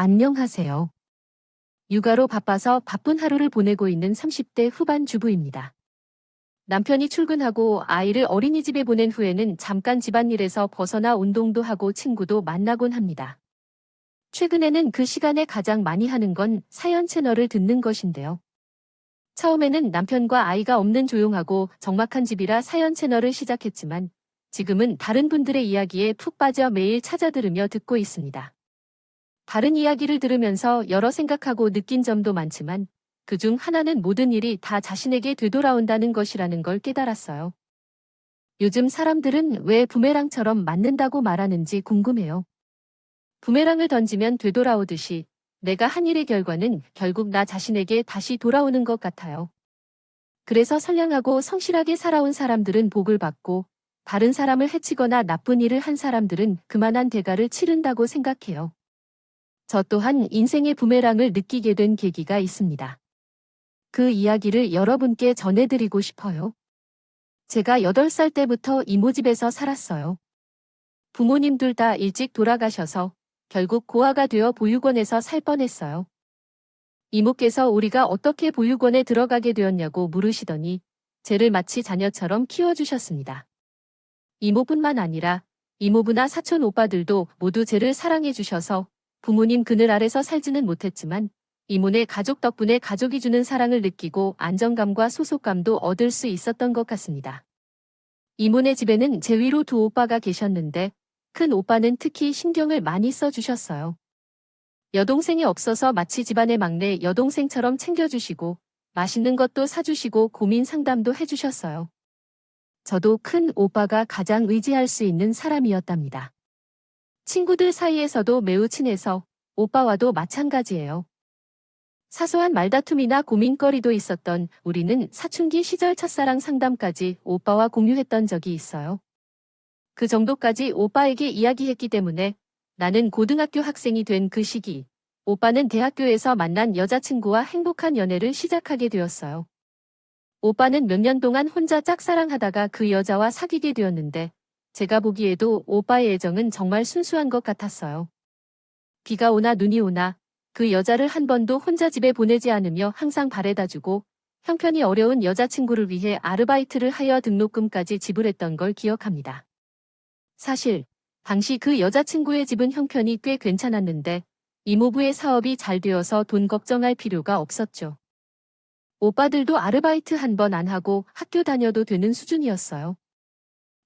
안녕하세요. 육아로 바빠서 바쁜 하루를 보내고 있는 30대 후반 주부입니다. 남편이 출근하고 아이를 어린이집에 보낸 후에는 잠깐 집안일에서 벗어나 운동도 하고 친구도 만나곤 합니다. 최근에는 그 시간에 가장 많이 하는 건 사연 채널을 듣는 것인데요. 처음에는 남편과 아이가 없는 조용하고 적막한 집이라 사연 채널을 시작했지만 지금은 다른 분들의 이야기에 푹 빠져 매일 찾아 들으며 듣고 있습니다. 다른 이야기를 들으면서 여러 생각하고 느낀 점도 많지만 그중 하나는 모든 일이 다 자신에게 되돌아온다는 것이라는 걸 깨달았어요. 요즘 사람들은 왜 부메랑처럼 맞는다고 말하는지 궁금해요. 부메랑을 던지면 되돌아오듯이 내가 한 일의 결과는 결국 나 자신에게 다시 돌아오는 것 같아요. 그래서 선량하고 성실하게 살아온 사람들은 복을 받고 다른 사람을 해치거나 나쁜 일을 한 사람들은 그만한 대가를 치른다고 생각해요. 저 또한 인생의 부메랑을 느끼게 된 계기가 있습니다. 그 이야기를 여러분께 전해드리고 싶어요. 제가 8살 때부터 이모집에서 살았어요. 부모님 둘 다 일찍 돌아가셔서 결국 고아가 되어 보육원에서 살 뻔했어요. 이모께서 우리가 어떻게 보육원에 들어가게 되었냐고 물으시더니 쟤를 마치 자녀처럼 키워주셨습니다. 이모뿐만 아니라 이모부나 사촌 오빠들도 모두 쟤를 사랑해 주셔서 부모님 그늘 아래서 살지는 못했지만 이모네 가족 덕분에 가족이 주는 사랑을 느끼고 안정감과 소속감도 얻을 수 있었던 것 같습니다. 이모네 집에는 제 위로 두 오빠가 계셨는데 큰 오빠는 특히 신경을 많이 써주셨어요. 여동생이 없어서 마치 집안의 막내 여동생처럼 챙겨주시고 맛있는 것도 사주시고 고민 상담도 해주셨어요. 저도 큰 오빠가 가장 의지할 수 있는 사람이었답니다. 친구들 사이에서도 매우 친해서 오빠와도 마찬가지예요. 사소한 말다툼이나 고민거리도 있었던 우리는 사춘기 시절 첫사랑 상담까지 오빠와 공유했던 적이 있어요. 그 정도까지 오빠에게 이야기했기 때문에 나는 고등학교 학생이 된 그 시기, 오빠는 대학교에서 만난 여자친구와 행복한 연애를 시작하게 되었어요. 오빠는 몇 년 동안 혼자 짝사랑하다가 그 여자와 사귀게 되었는데 제가 보기에도 오빠의 애정은 정말 순수한 것 같았어요. 비가 오나 눈이 오나 그 여자를 한 번도 혼자 집에 보내지 않으며 항상 바래다주고 형편이 어려운 여자친구를 위해 아르바이트를 하여 등록금까지 지불했던 걸 기억합니다. 사실 당시 그 여자친구의 집은 형편이 꽤 괜찮았는데 이모부의 사업이 잘 되어서 돈 걱정할 필요가 없었죠. 오빠들도 아르바이트 한 번 안 하고 학교 다녀도 되는 수준이었어요.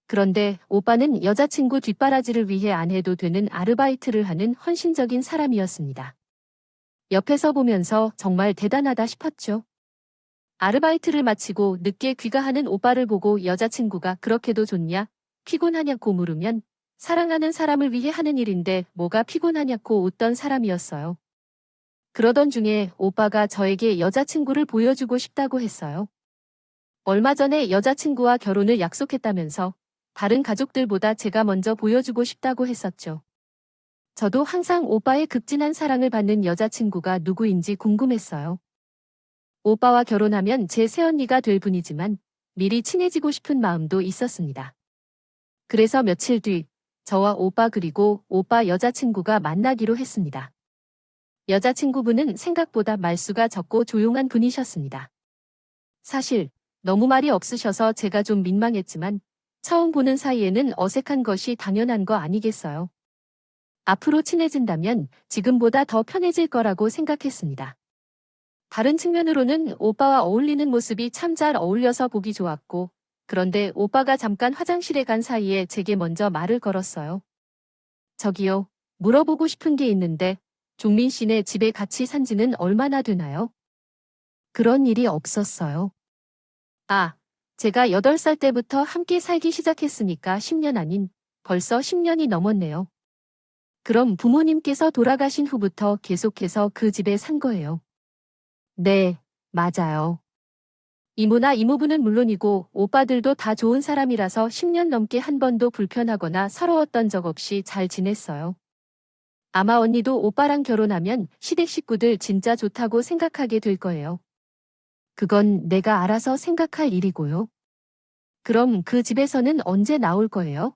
그런데 오빠는 여자친구 뒷바라지를 위해 안 해도 되는 아르바이트를 하는 헌신적인 사람이었습니다. 옆에서 보면서 정말 대단하다 싶었죠. 아르바이트를 마치고 늦게 귀가하는 오빠를 보고 여자친구가 그렇게도 좋냐? 피곤하냐고 물으면 사랑하는 사람을 위해 하는 일인데 뭐가 피곤하냐고 웃던 사람이었어요. 그러던 중에 오빠가 저에게 여자친구를 보여주고 싶다고 했어요. 얼마 전에 여자친구와 결혼을 약속했다면서 다른 가족들보다 제가 먼저 보여주고 싶다고 했었죠. 저도 항상 오빠의 극진한 사랑을 받는 여자친구가 누구인지 궁금했어요. 오빠와 결혼하면 제 새언니가 될 분이지만 미리 친해지고 싶은 마음도 있었습니다. 그래서 며칠 뒤 저와 오빠 그리고 오빠 여자친구가 만나기로 했습니다. 여자친구분은 생각보다 말수가 적고 조용한 분이셨습니다. 사실 너무 말이 없으셔서 제가 좀 민망했지만 처음 보는 사이에는 어색한 것이 당연한 거 아니겠어요. 앞으로 친해진다면 지금보다 더 편해질 거라고 생각했습니다. 다른 측면으로는 오빠와 어울리는 모습이 참 잘 어울려서 보기 좋았고, 그런데 오빠가 잠깐 화장실에 간 사이에 제게 먼저 말을 걸었어요. 저기요, 물어보고 싶은 게 있는데, 종민 씨네 집에 같이 산 지는 얼마나 되나요? 그런 일이 없었어요. 아, 제가 8살 때부터 함께 살기 시작했으니까 10년 아닌 벌써 10년이 넘었네요. 그럼 부모님께서 돌아가신 후부터 계속해서 그 집에 산 거예요. 네, 맞아요. 이모나 이모부는 물론이고 오빠들도 다 좋은 사람이라서 10년 넘게 한 번도 불편하거나 서러웠던 적 없이 잘 지냈어요. 아마 언니도 오빠랑 결혼하면 시댁 식구들 진짜 좋다고 생각하게 될 거예요. 그건 내가 알아서 생각할 일이고요. 그럼 그 집에서는 언제 나올 거예요?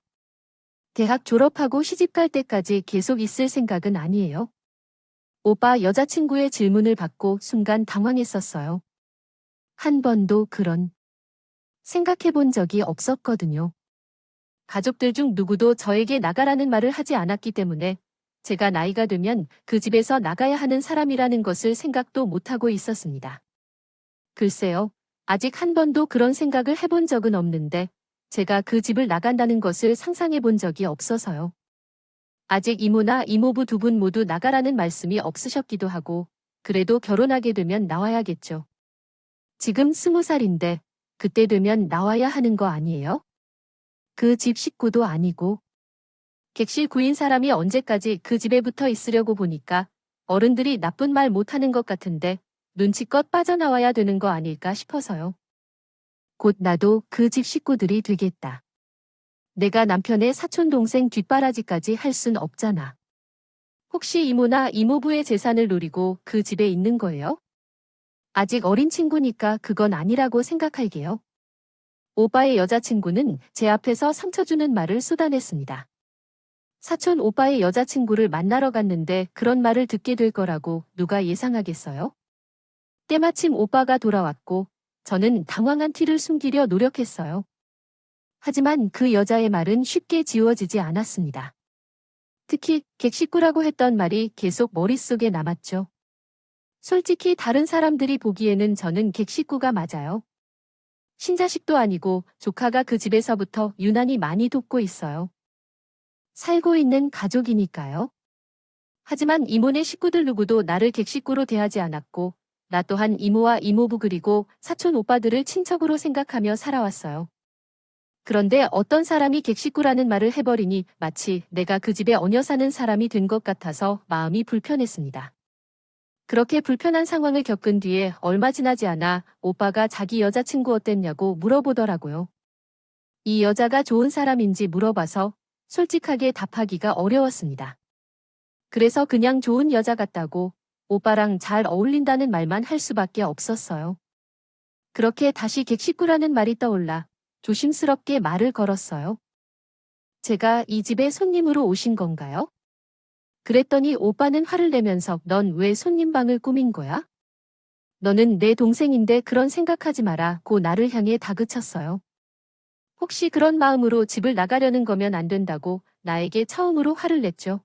대학 졸업하고 시집 갈 때까지 계속 있을 생각은 아니에요. 오빠 여자친구의 질문을 받고 순간 당황했었어요. 한 번도 그런 생각해 본 적이 없었거든요. 가족들 중 누구도 저에게 나가라는 말을 하지 않았기 때문에 제가 나이가 되면 그 집에서 나가야 하는 사람이라는 것을 생각도 못하고 있었습니다. 글쎄요, 아직 한 번도 그런 생각을 해본 적은 없는데 제가 그 집을 나간다는 것을 상상해 본 적이 없어서요. 아직 이모나 이모부 두 분 모두 나가라는 말씀이 없으셨기도 하고 그래도 결혼하게 되면 나와야겠죠. 지금 20살인데 그때 되면 나와야 하는 거 아니에요? 그 집 식구도 아니고 객실 구인 사람이 언제까지 그 집에 붙어 있으려고 보니까 어른들이 나쁜 말 못하는 것 같은데 눈치껏 빠져나와야 되는 거 아닐까 싶어서요. 곧 나도 그 집 식구들이 되겠다. 내가 남편의 사촌 동생 뒷바라지까지 할 순 없잖아. 혹시 이모나 이모부의 재산을 노리고 그 집에 있는 거예요? 아직 어린 친구니까 그건 아니라고 생각할게요. 오빠의 여자친구는 제 앞에서 상처 주는 말을 쏟아냈습니다. 사촌 오빠의 여자친구를 만나러 갔는데 그런 말을 듣게 될 거라고 누가 예상하겠어요? 때마침 오빠가 돌아왔고 저는 당황한 티를 숨기려 노력했어요. 하지만 그 여자의 말은 쉽게 지워지지 않았습니다. 특히 객식구라고 했던 말이 계속 머릿속에 남았죠. 솔직히 다른 사람들이 보기에는 저는 객식구가 맞아요. 신자식도 아니고 조카가 그 집에서부터 유난히 많이 돕고 있어요. 살고 있는 가족이니까요. 하지만 이모네 식구들 누구도 나를 객식구로 대하지 않았고 나 또한 이모와 이모부 그리고 사촌 오빠들을 친척으로 생각하며 살아왔어요. 그런데 어떤 사람이 객식구라는 말을 해버리니 마치 내가 그 집에 얹혀 사는 사람이 된 것 같아서 마음이 불편했습니다. 그렇게 불편한 상황을 겪은 뒤에 얼마 지나지 않아 오빠가 자기 여자친구 어땠냐고 물어보더라고요. 이 여자가 좋은 사람인지 물어봐서 솔직하게 답하기가 어려웠습니다. 그래서 그냥 좋은 여자 같다고 오빠랑 잘 어울린다는 말만 할 수밖에 없었어요. 그렇게 다시 객식구라는 말이 떠올라 조심스럽게 말을 걸었어요. 제가 이 집에 손님으로 오신 건가요? 그랬더니 오빠는 화를 내면서 넌 왜 손님 방을 꾸민 거야? 너는 내 동생인데 그런 생각하지 마라 고 나를 향해 다그쳤어요. 혹시 그런 마음으로 집을 나가려는 거면 안 된다고 나에게 처음으로 화를 냈죠.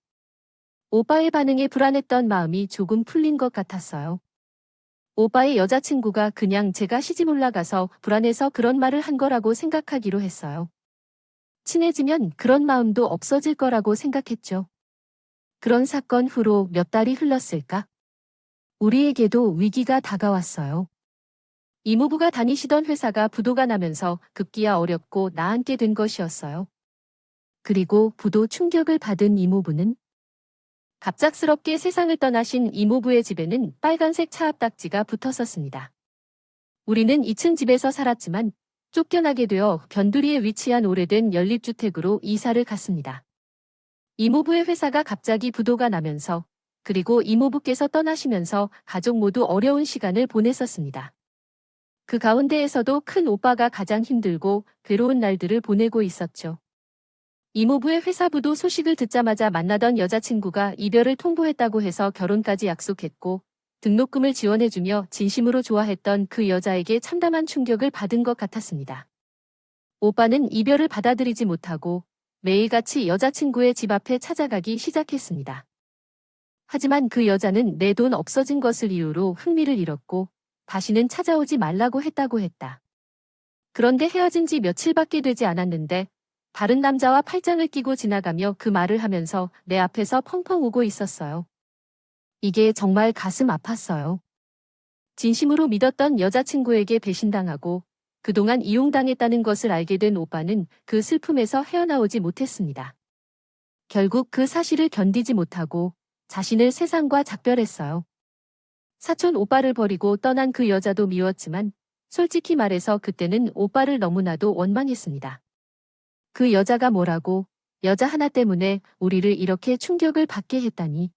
오빠의 반응에 불안했던 마음이 조금 풀린 것 같았어요. 오빠의 여자친구가 그냥 제가 시집 올라가서 불안해서 그런 말을 한 거라고 생각하기로 했어요. 친해지면 그런 마음도 없어질 거라고 생각했죠. 그런 사건 후로 몇 달이 흘렀을까? 우리에게도 위기가 다가왔어요. 이모부가 다니시던 회사가 부도가 나면서 급기야 어렵고 나앉게 된 것이었어요. 그리고 부도 충격을 받은 이모부는 갑작스럽게 세상을 떠나신 이모부의 집에는 빨간색 차압딱지가 붙었었습니다. 우리는 2층 집에서 살았지만 쫓겨나게 되어 변두리에 위치한 오래된 연립주택으로 이사를 갔습니다. 이모부의 회사가 갑자기 부도가 나면서 그리고 이모부께서 떠나시면서 가족 모두 어려운 시간을 보냈었습니다. 그 가운데에서도 큰 오빠가 가장 힘들고 괴로운 날들을 보내고 있었죠. 이모부의 회사 부도 소식을 듣자마자 만나던 여자친구가 이별을 통보했다고 해서 결혼까지 약속했고 등록금을 지원해주며 진심으로 좋아했던 그 여자에게 참담한 충격을 받은 것 같았습니다. 오빠는 이별을 받아들이지 못하고 매일같이 여자친구의 집 앞에 찾아가기 시작했습니다. 하지만 그 여자는 내 돈 없어진 것을 이유로 흥미를 잃었고 다시는 찾아오지 말라고 했다고 했다. 그런데 헤어진 지 며칠밖에 되지 않았는데 다른 남자와 팔짱을 끼고 지나가며 그 말을 하면서 내 앞에서 펑펑 우고 있었어요. 이게 정말 가슴 아팠어요. 진심으로 믿었던 여자친구에게 배신당하고 그동안 이용당했다는 것을 알게 된 오빠는 그 슬픔에서 헤어나오지 못했습니다. 결국 그 사실을 견디지 못하고 자신을 세상과 작별했어요. 사촌 오빠를 버리고 떠난 그 여자도 미웠지만 솔직히 말해서 그때는 오빠를 너무나도 원망했습니다. 그 여자가 뭐라고 여자 하나 때문에 우리를 이렇게 충격을 받게 했다니.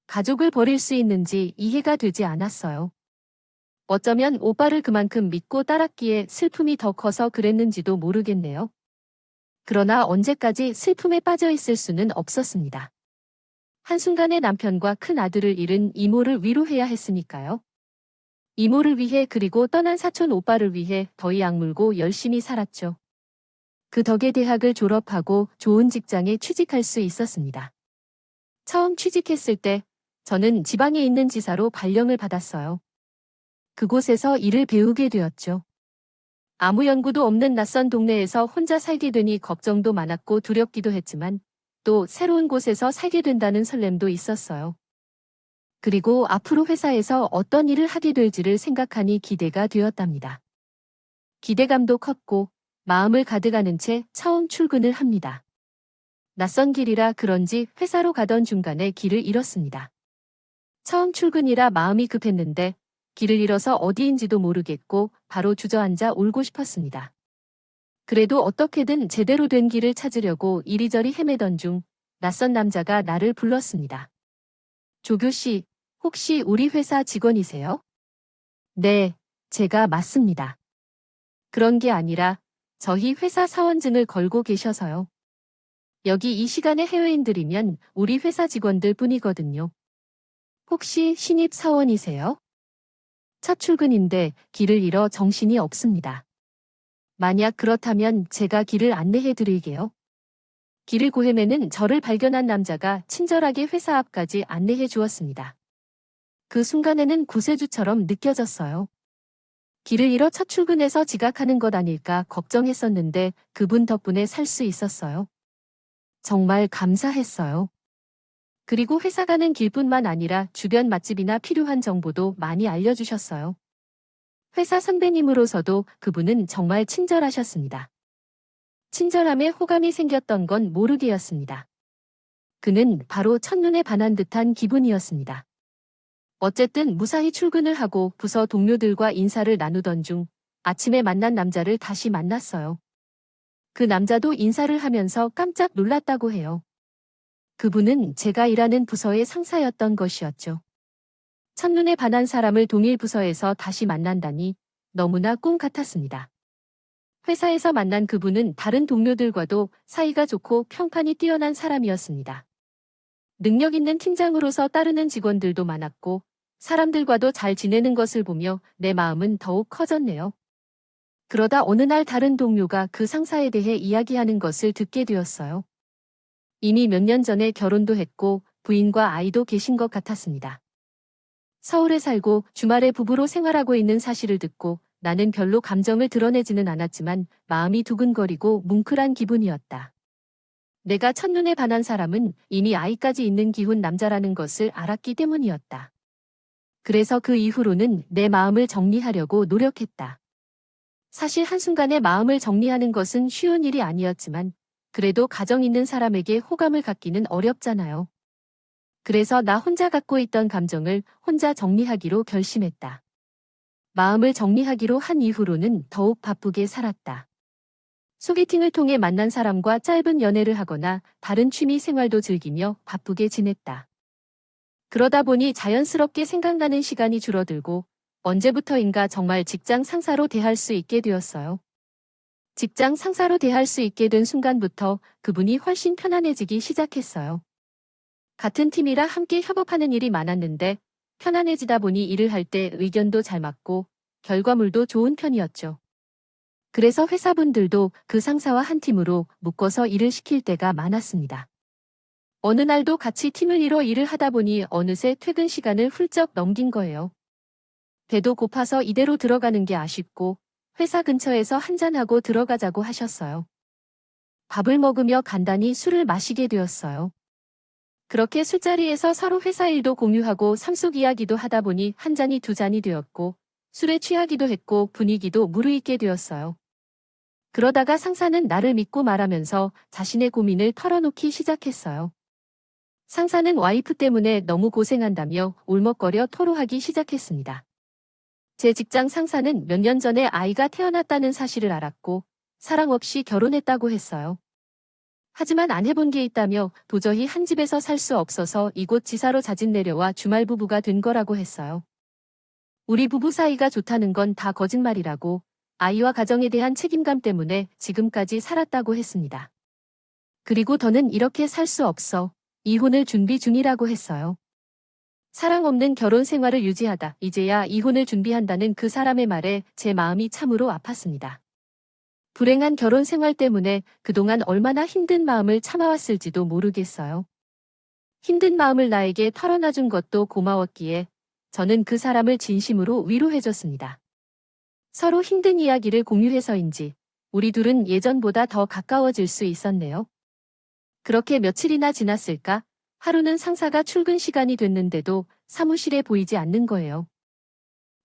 가족을 버릴 수 있는지 이해가 되지 않았어요. 어쩌면 오빠를 그만큼 믿고 따랐기에 슬픔이 더 커서 그랬는지도 모르겠네요. 그러나 언제까지 슬픔에 빠져 있을 수는 없었습니다. 한순간에 남편과 큰 아들을 잃은 이모를 위로해야 했으니까요. 이모를 위해 그리고 떠난 사촌 오빠를 위해 더위 악물고 열심히 살았죠. 그 덕에 대학을 졸업하고 좋은 직장에 취직할 수 있었습니다. 처음 취직했을 때 저는 지방에 있는 지사로 발령을 받았어요. 그곳에서 일을 배우게 되었죠. 아무 연고도 없는 낯선 동네에서 혼자 살게 되니 걱정도 많았고 두렵기도 했지만 또 새로운 곳에서 살게 된다는 설렘도 있었어요. 그리고 앞으로 회사에서 어떤 일을 하게 될지를 생각하니 기대가 되었답니다. 기대감도 컸고 마음을 가득 안은 채 처음 출근을 합니다. 낯선 길이라 그런지 회사로 가던 중간에 길을 잃었습니다. 처음 출근이라 마음이 급했는데 길을 잃어서 어디인지도 모르겠고 바로 주저앉아 울고 싶었습니다. 그래도 어떻게든 제대로 된 길을 찾으려고 이리저리 헤매던 중 낯선 남자가 나를 불렀습니다. 조교 씨, 혹시 우리 회사 직원이세요? 네, 제가 맞습니다. 그런 게 아니라 저희 회사 사원증을 걸고 계셔서요. 여기 이 시간에 해외인들이면 우리 회사 직원들 뿐이거든요. 혹시 신입 사원이세요? 첫 출근인데 길을 잃어 정신이 없습니다. 만약 그렇다면 제가 길을 안내해 드릴게요. 길을 고헤매는 저를 발견한 남자가 친절하게 회사 앞까지 안내해 주었습니다. 그 순간에는 구세주처럼 느껴졌어요. 길을 잃어 첫 출근해서 지각하는 것 아닐까 걱정했었는데 그분 덕분에 살 수 있었어요. 정말 감사했어요. 그리고 회사 가는 길뿐만 아니라 주변 맛집이나 필요한 정보도 많이 알려주셨어요. 회사 선배님으로서도 그분은 정말 친절하셨습니다. 친절함에 호감이 생겼던 건 모르게였습니다. 그는 바로 첫눈에 반한 듯한 기분이었습니다. 어쨌든 무사히 출근을 하고 부서 동료들과 인사를 나누던 중 아침에 만난 남자를 다시 만났어요. 그 남자도 인사를 하면서 깜짝 놀랐다고 해요. 그분은 제가 일하는 부서의 상사였던 것이었죠. 첫눈에 반한 사람을 동일 부서에서 다시 만난다니 너무나 꿈 같았습니다. 회사에서 만난 그분은 다른 동료들과도 사이가 좋고 평판이 뛰어난 사람이었습니다. 능력 있는 팀장으로서 따르는 직원들도 많았고 사람들과도 잘 지내는 것을 보며 내 마음은 더욱 커졌네요. 그러다 어느 날 다른 동료가 그 상사에 대해 이야기하는 것을 듣게 되었어요. 이미 몇 년 전에 결혼도 했고 부인과 아이도 계신 것 같았습니다. 서울에 살고 주말에 부부로 생활하고 있는 사실을 듣고 나는 별로 감정을 드러내지는 않았지만 마음이 두근거리고 뭉클한 기분이었다. 내가 첫눈에 반한 사람은 이미 아이까지 있는 기혼 남자라는 것을 알았기 때문이었다. 그래서 그 이후로는 내 마음을 정리하려고 노력했다. 사실 한순간에 마음을 정리하는 것은 쉬운 일이 아니었지만 그래도 가정 있는 사람에게 호감을 갖기는 어렵잖아요. 그래서 나 혼자 갖고 있던 감정을 혼자 정리하기로 결심했다. 마음을 정리하기로 한 이후로는 더욱 바쁘게 살았다. 소개팅을 통해 만난 사람과 짧은 연애를 하거나 다른 취미 생활도 즐기며 바쁘게 지냈다. 그러다 보니 자연스럽게 생각나는 시간이 줄어들고 언제부터인가 정말 직장 상사로 대할 수 있게 되었어요. 직장 상사로 대할 수 있게 된 순간부터 그분이 훨씬 편안해지기 시작했어요. 같은 팀이라 함께 협업하는 일이 많았는데 편안해지다 보니 일을 할 때 의견도 잘 맞고 결과물도 좋은 편이었죠. 그래서 회사분들도 그 상사와 한 팀으로 묶어서 일을 시킬 때가 많았습니다. 어느 날도 같이 팀을 이뤄 일을 하다 보니 어느새 퇴근 시간을 훌쩍 넘긴 거예요. 배도 고파서 이대로 들어가는 게 아쉽고 회사 근처에서 한잔하고 들어가자고 하셨어요. 밥을 먹으며 간단히 술을 마시게 되었어요. 그렇게 술자리에서 서로 회사 일도 공유하고 삶속 이야기도 하다 보니 한 잔이 두 잔이 되었고 술에 취하기도 했고 분위기도 무르익게 되었어요. 그러다가 상사는 나를 믿고 말하면서 자신의 고민을 털어놓기 시작했어요. 상사는 와이프 때문에 너무 고생한다며 울먹거려 토로하기 시작했습니다. 제 직장 상사는 몇 년 전에 아이가 태어났다는 사실을 알았고 사랑 없이 결혼했다고 했어요. 하지만 안 해본 게 있다며 도저히 한 집에서 살 수 없어서 이곳 지사로 자진 내려와 주말 부부가 된 거라고 했어요. 우리 부부 사이가 좋다는 건 다 거짓말이라고 아이와 가정에 대한 책임감 때문에 지금까지 살았다고 했습니다. 그리고 더는 이렇게 살 수 없어. 이혼을 준비 중이라고 했어요. 사랑 없는 결혼 생활을 유지하다 이제야 이혼을 준비한다는 그 사람의 말에 제 마음이 참으로 아팠습니다. 불행한 결혼 생활 때문에 그동안 얼마나 힘든 마음을 참아왔을지도 모르겠어요. 힘든 마음을 나에게 털어놔준 것도 고마웠기에 저는 그 사람을 진심으로 위로해줬습니다. 서로 힘든 이야기를 공유해서인지 우리 둘은 예전보다 더 가까워질 수 있었네요. 그렇게 며칠이나 지났을까? 하루는 상사가 출근 시간이 됐는데도 사무실에 보이지 않는 거예요.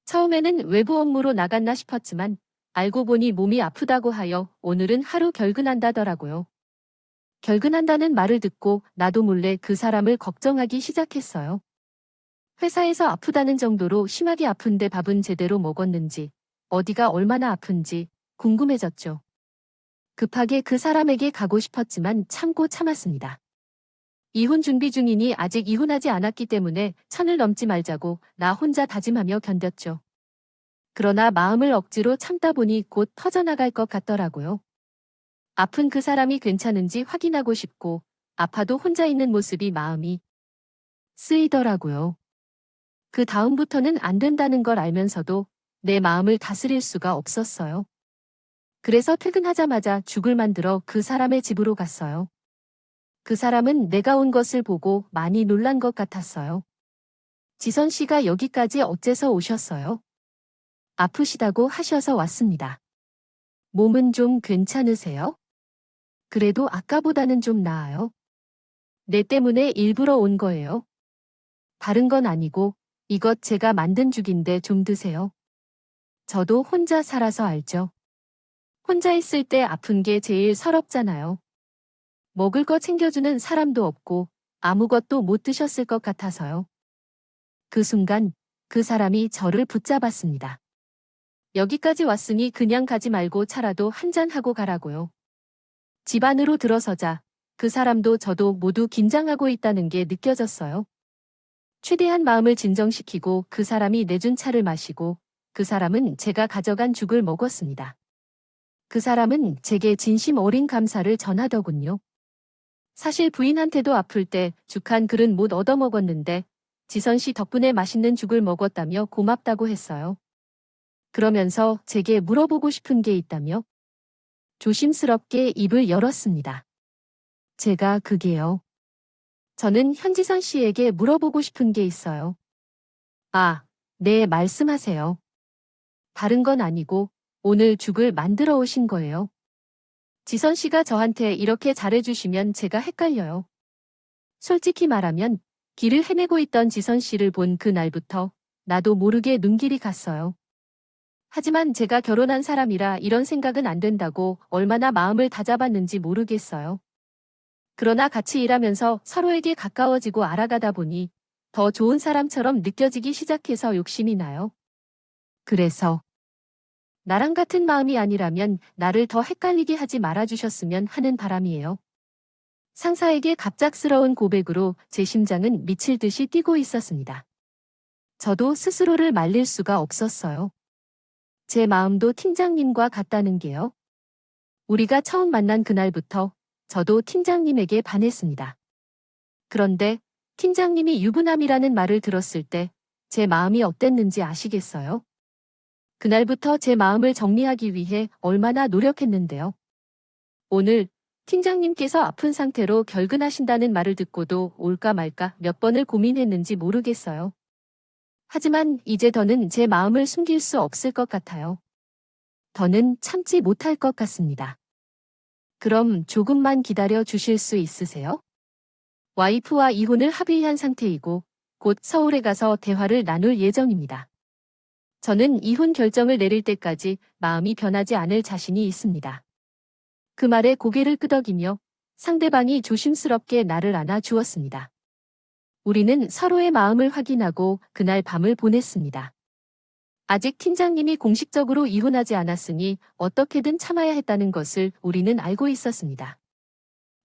처음에는 외부 업무로 나갔나 싶었지만 알고 보니 몸이 아프다고 하여 오늘은 하루 결근한다더라고요. 결근한다는 말을 듣고 나도 몰래 그 사람을 걱정하기 시작했어요. 회사에서 아프다는 정도로 심하게 아픈데 밥은 제대로 먹었는지, 어디가 얼마나 아픈지 궁금해졌죠. 급하게 그 사람에게 가고 싶었지만 참고 참았습니다. 이혼 준비 중이니 아직 이혼하지 않았기 때문에 선을 넘지 말자고 나 혼자 다짐하며 견뎠죠. 그러나 마음을 억지로 참다 보니 곧 터져나갈 것 같더라고요. 아픈 그 사람이 괜찮은지 확인하고 싶고 아파도 혼자 있는 모습이 마음이 쓰이더라고요. 그 다음부터는 안 된다는 걸 알면서도 내 마음을 다스릴 수가 없었어요. 그래서 퇴근하자마자 죽을 만들어 그 사람의 집으로 갔어요. 그 사람은 내가 온 것을 보고 많이 놀란 것 같았어요. 지선 씨가 여기까지 어째서 오셨어요? 아프시다고 하셔서 왔습니다. 몸은 좀 괜찮으세요? 그래도 아까보다는 좀 나아요. 내 때문에 일부러 온 거예요. 다른 건 아니고 이것 제가 만든 죽인데 좀 드세요. 저도 혼자 살아서 알죠. 혼자 있을 때 아픈 게 제일 서럽잖아요. 먹을 거 챙겨주는 사람도 없고 아무것도 못 드셨을 것 같아서요. 그 순간 그 사람이 저를 붙잡았습니다. 여기까지 왔으니 그냥 가지 말고 차라도 한잔하고 가라고요. 집 안으로 들어서자 그 사람도 저도 모두 긴장하고 있다는 게 느껴졌어요. 최대한 마음을 진정시키고 그 사람이 내준 차를 마시고 그 사람은 제가 가져간 죽을 먹었습니다. 그 사람은 제게 진심 어린 감사를 전하더군요. 사실 부인한테도 아플 때 죽 한 그릇 못 얻어먹었는데 지선 씨 덕분에 맛있는 죽을 먹었다며 고맙다고 했어요. 그러면서 제게 물어보고 싶은 게 있다며 조심스럽게 입을 열었습니다. 제가 그게요. 저는 현지선 씨에게 물어보고 싶은 게 있어요. 아, 네, 말씀하세요. 다른 건 아니고 오늘 죽을 만들어 오신 거예요. 지선 씨가 저한테 이렇게 잘해주시면 제가 헷갈려요. 솔직히 말하면 길을 헤매고 있던 지선 씨를 본 그날부터 나도 모르게 눈길이 갔어요. 하지만 제가 결혼한 사람이라 이런 생각은 안 된다고 얼마나 마음을 다잡았는지 모르겠어요. 그러나 같이 일하면서 서로에게 가까워지고 알아가다 보니 더 좋은 사람처럼 느껴지기 시작해서 욕심이 나요. 그래서 나랑 같은 마음이 아니라면 나를 더 헷갈리게 하지 말아주셨으면 하는 바람이에요. 상사에게 갑작스러운 고백으로 제 심장은 미칠 듯이 뛰고 있었습니다. 저도 스스로를 말릴 수가 없었어요. 제 마음도 팀장님과 같다는 게요. 우리가 처음 만난 그날부터 저도 팀장님에게 반했습니다. 그런데 팀장님이 유부남이라는 말을 들었을 때 제 마음이 어땠는지 아시겠어요? 그날부터 제 마음을 정리하기 위해 얼마나 노력했는데요. 오늘 팀장님께서 아픈 상태로 결근하신다는 말을 듣고도 올까 말까 몇 번을 고민했는지 모르겠어요. 하지만 이제 더는 제 마음을 숨길 수 없을 것 같아요. 더는 참지 못할 것 같습니다. 그럼 조금만 기다려 주실 수 있으세요? 와이프와 이혼을 합의한 상태이고 곧 서울에 가서 대화를 나눌 예정입니다. 저는 이혼 결정을 내릴 때까지 마음이 변하지 않을 자신이 있습니다. 그 말에 고개를 끄덕이며 상대방이 조심스럽게 나를 안아 주었습니다. 우리는 서로의 마음을 확인하고 그날 밤을 보냈습니다. 아직 팀장님이 공식적으로 이혼하지 않았으니 어떻게든 참아야 했다는 것을 우리는 알고 있었습니다.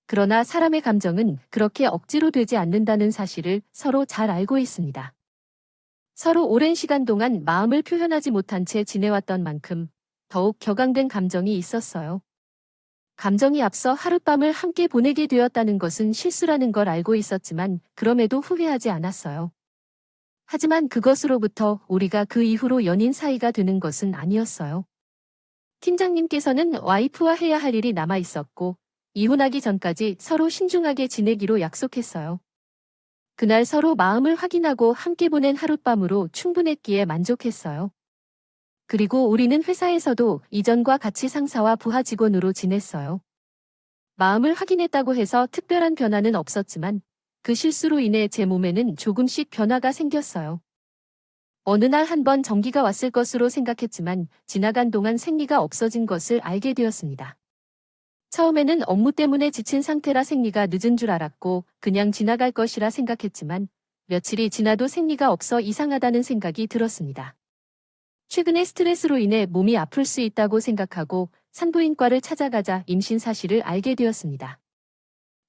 그러나 사람의 감정은 그렇게 억지로 되지 않는다는 사실을 서로 잘 알고 있습니다. 서로 오랜 시간 동안 마음을 표현하지 못한 채 지내왔던 만큼 더욱 격앙된 감정이 있었어요. 감정이 앞서 하룻밤을 함께 보내게 되었다는 것은 실수라는 걸 알고 있었지만 그럼에도 후회하지 않았어요. 하지만 그것으로부터 우리가 그 이후로 연인 사이가 되는 것은 아니었어요. 팀장님께서는 와이프와 해야 할 일이 남아 있었고 이혼하기 전까지 서로 신중하게 지내기로 약속했어요. 그날 서로 마음을 확인하고 함께 보낸 하룻밤으로 충분했기에 만족했어요. 그리고 우리는 회사에서도 이전과 같이 상사와 부하 직원으로 지냈어요. 마음을 확인했다고 해서 특별한 변화는 없었지만 그 실수로 인해 제 몸에는 조금씩 변화가 생겼어요. 어느 날 한 번 전기가 왔을 것으로 생각했지만 지나간 동안 생리가 없어진 것을 알게 되었습니다. 처음에는 업무 때문에 지친 상태라 생리가 늦은 줄 알았고 그냥 지나갈 것이라 생각했지만 며칠이 지나도 생리가 없어 이상하다는 생각이 들었습니다. 최근에 스트레스로 인해 몸이 아플 수 있다고 생각하고 산부인과를 찾아가자 임신 사실을 알게 되었습니다.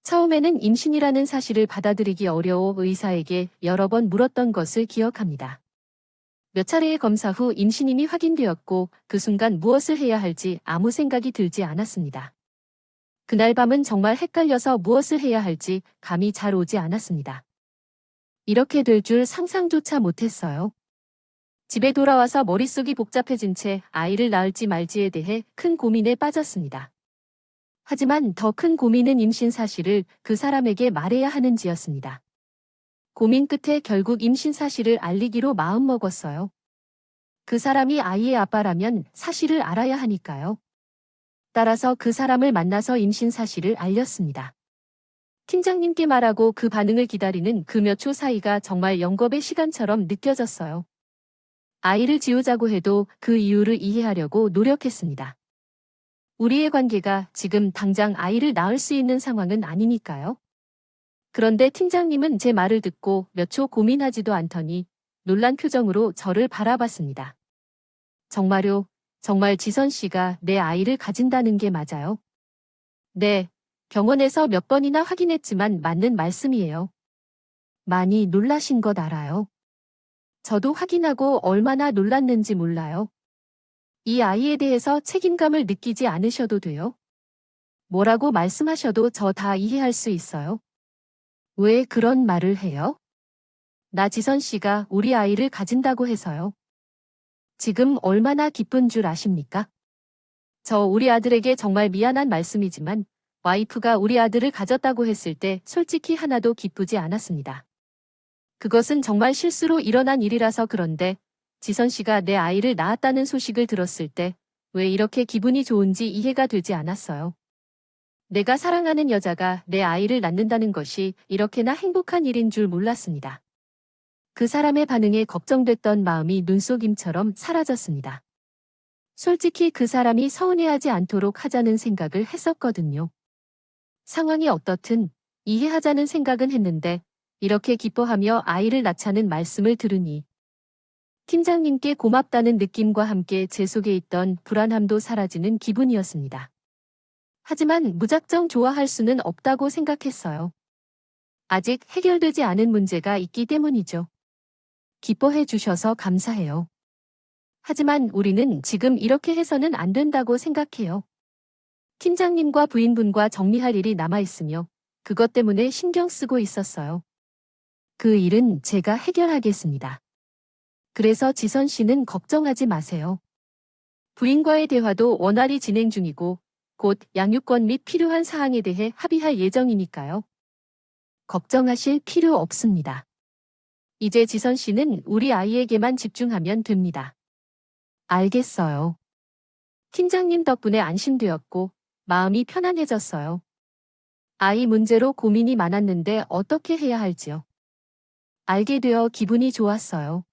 처음에는 임신이라는 사실을 받아들이기 어려워 의사에게 여러 번 물었던 것을 기억합니다. 몇 차례의 검사 후 임신임이 확인되었고 그 순간 무엇을 해야 할지 아무 생각이 들지 않았습니다. 그날 밤은 정말 헷갈려서 무엇을 해야 할지 감이 잘 오지 않았습니다. 이렇게 될 줄 상상조차 못했어요. 집에 돌아와서 머릿속이 복잡해진 채 아이를 낳을지 말지에 대해 큰 고민에 빠졌습니다. 하지만 더 큰 고민은 임신 사실을 그 사람에게 말해야 하는지였습니다. 고민 끝에 결국 임신 사실을 알리기로 마음먹었어요. 그 사람이 아이의 아빠라면 사실을 알아야 하니까요. 따라서 그 사람을 만나서 임신 사실을 알렸습니다. 팀장님께 말하고 그 반응을 기다리는 그 몇 초 사이가 정말 영겁의 시간처럼 느껴졌어요. 아이를 지우자고 해도 그 이유를 이해하려고 노력했습니다. 우리의 관계가 지금 당장 아이를 낳을 수 있는 상황은 아니니까요. 그런데 팀장님은 제 말을 듣고 몇 초 고민하지도 않더니 놀란 표정으로 저를 바라봤습니다. 정말요? 정말 지선 씨가 내 아이를 가진다는 게 맞아요? 네, 병원에서 몇 번이나 확인했지만 맞는 말씀이에요. 많이 놀라신 것 알아요. 저도 확인하고 얼마나 놀랐는지 몰라요. 이 아이에 대해서 책임감을 느끼지 않으셔도 돼요. 뭐라고 말씀하셔도 저 다 이해할 수 있어요. 왜 그런 말을 해요? 나 지선 씨가 우리 아이를 가진다고 해서요. 지금 얼마나 기쁜 줄 아십니까? 저 우리 아들에게 정말 미안한 말씀이지만 와이프가 우리 아들을 가졌다고 했을 때 솔직히 하나도 기쁘지 않았습니다. 그것은 정말 실수로 일어난 일이라서 그런데 지선 씨가 내 아이를 낳았다는 소식을 들었을 때 왜 이렇게 기분이 좋은지 이해가 되지 않았어요. 내가 사랑하는 여자가 내 아이를 낳는다는 것이 이렇게나 행복한 일인 줄 몰랐습니다. 그 사람의 반응에 걱정됐던 마음이 눈속임처럼 사라졌습니다. 솔직히 그 사람이 서운해하지 않도록 하자는 생각을 했었거든요. 상황이 어떻든 이해하자는 생각은 했는데 이렇게 기뻐하며 아이를 낳자는 말씀을 들으니 팀장님께 고맙다는 느낌과 함께 제 속에 있던 불안함도 사라지는 기분이었습니다. 하지만 무작정 좋아할 수는 없다고 생각했어요. 아직 해결되지 않은 문제가 있기 때문이죠. 기뻐해 주셔서 감사해요. 하지만 우리는 지금 이렇게 해서는 안 된다고 생각해요. 팀장님과 부인분과 정리할 일이 남아있으며 그것 때문에 신경 쓰고 있었어요. 그 일은 제가 해결하겠습니다. 그래서 지선 씨는 걱정하지 마세요. 부인과의 대화도 원활히 진행 중이고 곧 양육권 및 필요한 사항에 대해 합의할 예정이니까요. 걱정하실 필요 없습니다. 이제 지선 씨는 우리 아이에게만 집중하면 됩니다. 알겠어요. 팀장님 덕분에 안심되었고 마음이 편안해졌어요. 아이 문제로 고민이 많았는데 어떻게 해야 할지요. 알게 되어 기분이 좋았어요.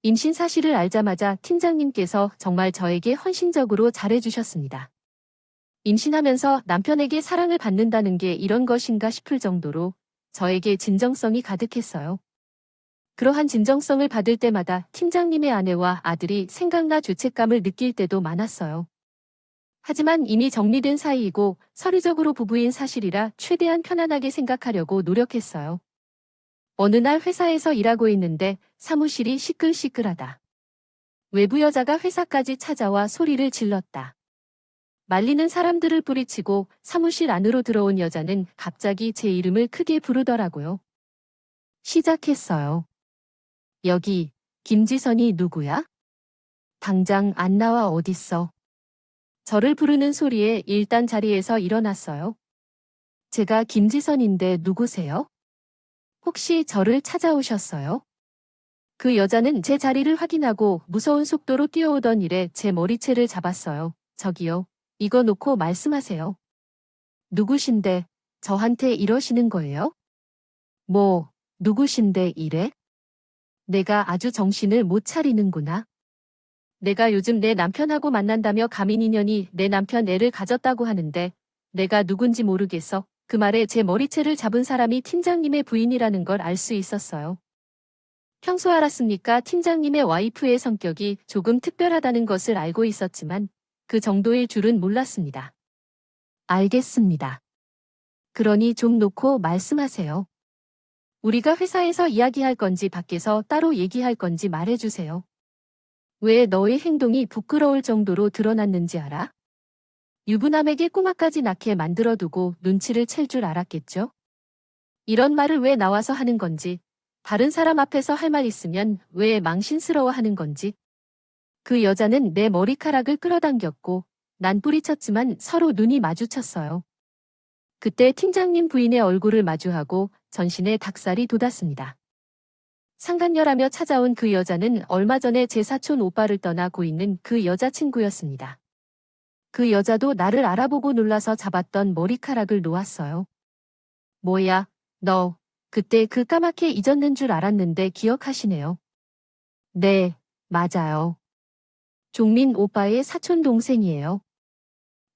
임신 사실을 알자마자 팀장님께서 정말 저에게 헌신적으로 잘해주셨습니다. 임신하면서 남편에게 사랑을 받는다는 게 이런 것인가 싶을 정도로 저에게 진정성이 가득했어요. 그러한 진정성을 받을 때마다 팀장님의 아내와 아들이 생각나 죄책감을 느낄 때도 많았어요. 하지만 이미 정리된 사이이고 서류적으로 부부인 사실이라 최대한 편안하게 생각하려고 노력했어요. 어느 날 회사에서 일하고 있는데 사무실이 시끌시끌하다. 외부 여자가 회사까지 찾아와 소리를 질렀다. 말리는 사람들을 뿌리치고 사무실 안으로 들어온 여자는 갑자기 제 이름을 크게 부르더라고요. 시작했어요. 여기, 김지선이 누구야? 당장 안 나와 어딨어. 저를 부르는 소리에 일단 자리에서 일어났어요. 제가 김지선인데 누구세요? 혹시 저를 찾아오셨어요? 그 여자는 제 자리를 확인하고 무서운 속도로 뛰어오던 일에 제 머리채를 잡았어요. 저기요. 이거 놓고 말씀하세요. 누구신데 저한테 이러시는 거예요? 뭐, 누구신데 이래? 내가 아주 정신을 못 차리는구나. 내가 요즘 내 남편하고 만난다며 가민인연이 내 남편 애를 가졌다고 하는데 내가 누군지 모르겠어. 그 말에 제 머리채를 잡은 사람이 팀장님의 부인이라는 걸 알 수 있었어요. 평소 알았습니까? 팀장님의 와이프의 성격이 조금 특별하다는 것을 알고 있었지만 그 정도일 줄은 몰랐습니다. 알겠습니다. 그러니 좀 놓고 말씀하세요. 우리가 회사에서 이야기할 건지 밖에서 따로 얘기할 건지 말해주세요. 왜 너의 행동이 부끄러울 정도로 드러났는지 알아? 유부남에게 꼬마까지 낳게 만들어두고 눈치를 챌 줄 알았겠죠? 이런 말을 왜 나와서 하는 건지, 다른 사람 앞에서 할 말 있으면 왜 망신스러워하는 건지. 그 여자는 내 머리카락을 끌어당겼고 난 뿌리쳤지만 서로 눈이 마주쳤어요. 그때 팀장님 부인의 얼굴을 마주하고 전신에 닭살이 돋았습니다. 상간녀라며 찾아온 그 여자는 얼마 전에 제 사촌 오빠를 떠나고 있는 그 여자친구였습니다. 그 여자도 나를 알아보고 놀라서 잡았던 머리카락을 놓았어요. 뭐야, 너, 그때 그 까맣게 잊었는 줄 알았는데 기억하시네요. 네, 맞아요. 종민 오빠의 사촌 동생이에요.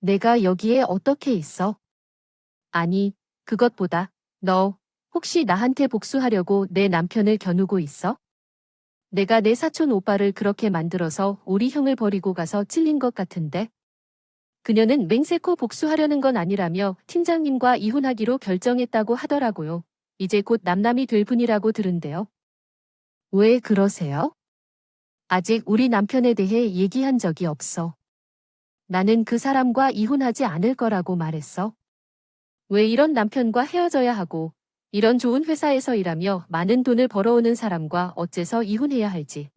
내가 여기에 어떻게 있어? 아니, 그것보다, 너, 혹시 나한테 복수하려고 내 남편을 겨누고 있어? 내가 내 사촌 오빠를 그렇게 만들어서 우리 형을 버리고 가서 찔린 것 같은데? 그녀는 맹세코 복수하려는 건 아니라며 팀장님과 이혼하기로 결정했다고 하더라고요. 이제 곧 남남이 될 분이라고 들은데요. 왜 그러세요? 아직 우리 남편에 대해 얘기한 적이 없어. 나는 그 사람과 이혼하지 않을 거라고 말했어. 왜 이런 남편과 헤어져야 하고 이런 좋은 회사에서 일하며 많은 돈을 벌어오는 사람과 어째서 이혼해야 할지.